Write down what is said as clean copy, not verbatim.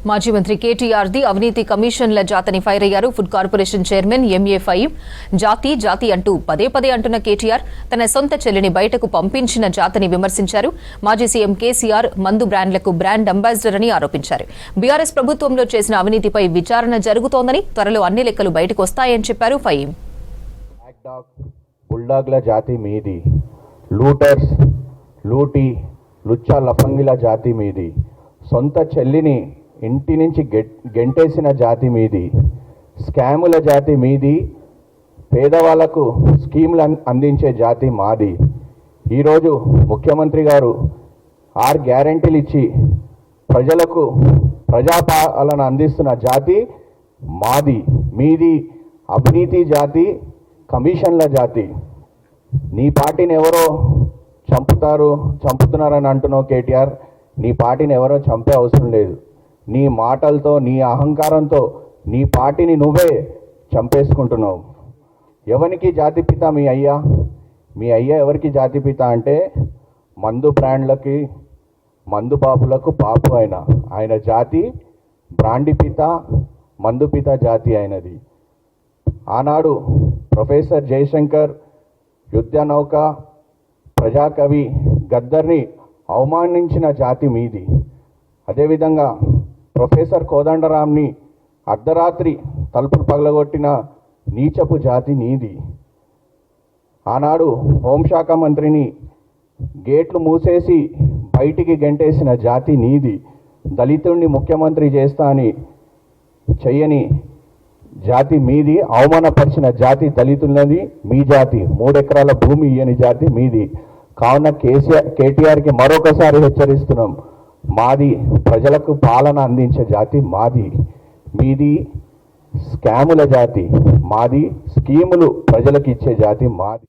మాజీ మంత్రి కేటీఆర్ది అవినీతి కమిషన్ల జాతని ఫైర్ అయ్యారు ఫుడ్ కార్పొరేషన్ చైర్మన్ ఎంఏ5. జాతి జాతి అంటూ పదే పదే అంటున్న కేటీఆర్ తన సొంత చెల్లిని బయటకు పంపించిన జాతని విమర్శించారు. మాజీ సీఎం కేసీఆర్ మందు బ్రాండ్లకు బ్రాండ్ అంబాసిడర్ అని ఆరోపించారు. బీఆర్ఎస్ ప్రభుత్వంలో చేసిన అవినీతిపై విచారణ జరుగుతోందని, త్వరలో అన్ని లెక్కలు బయటకు వస్తాయని చెప్పారు ఫహీం. బుల్డాగ్ల జాతి మీది, లూటర్స్, లూటీ, లుచ్చా లఫంగిల జాతి మీది, సొంత చెల్లిని ఇంటి నుంచి గెంటేసిన జాతి మీది, స్కాముల జాతి మీది, పేదవాళ్లకు స్కీములు అందించే జాతి మాది. ఈరోజు ముఖ్యమంత్రి గారు 6 గ్యారెంటీలు ఇచ్చి ప్రజలకు ప్రజాపాలన అందిస్తున్న జాతి మాది. మీది అవినీతి జాతి, కమిషన్ల జాతి. నీ పార్టీని ఎవరో చంపుతున్నారని అంటున్నావు కేటీఆర్. నీ పార్టీని ఎవరో చంపే అవసరం లేదు. నీ మాటలతో, నీ అహంకారంతో నీ పార్టీని నువ్వే చంపేసుకుంటున్నావు. ఎవరికి జాతిపిత మీ అయ్యా? మీ అయ్యా ఎవరికి జాతిపిత అంటే మందు బ్రాండ్లకి, మందు బాబులకు బాబు ఆయన జాతి బ్రాండి పిత, మందు పిత జాతి అయినది. ఆనాడు ప్రొఫెసర్ జయశంకర్ యుద్ధనౌక, ప్రజాకవి గద్దర్ని అవమానించిన జాతి మీది. అదేవిధంగా ప్రొఫెసర్ కోదండరాంని అర్ధరాత్రి తలుపులు పగలగొట్టిన నీచపు జాతి నీది. ఆనాడు హోంశాఖ మంత్రిని గేట్లు మూసేసి బయటికి గెంటేసిన జాతి నీది. దళితుడిని ముఖ్యమంత్రి చేస్తా అని చెయ్యని జాతి మీది. అవమానపరిచిన జాతి దళితులది మీ జాతి. 3 ఎకరాల భూమి ఇయ్యని జాతి మీది. కావున కేటీఆర్కి మరొకసారి హెచ్చరిస్తున్నాం, మాది ప్రజలకు పాలన అందించే జాతి మాది. మీది స్కాముల జాతి మాది. స్కీములు ప్రజలకు ఇచ్చే జాతి మాది.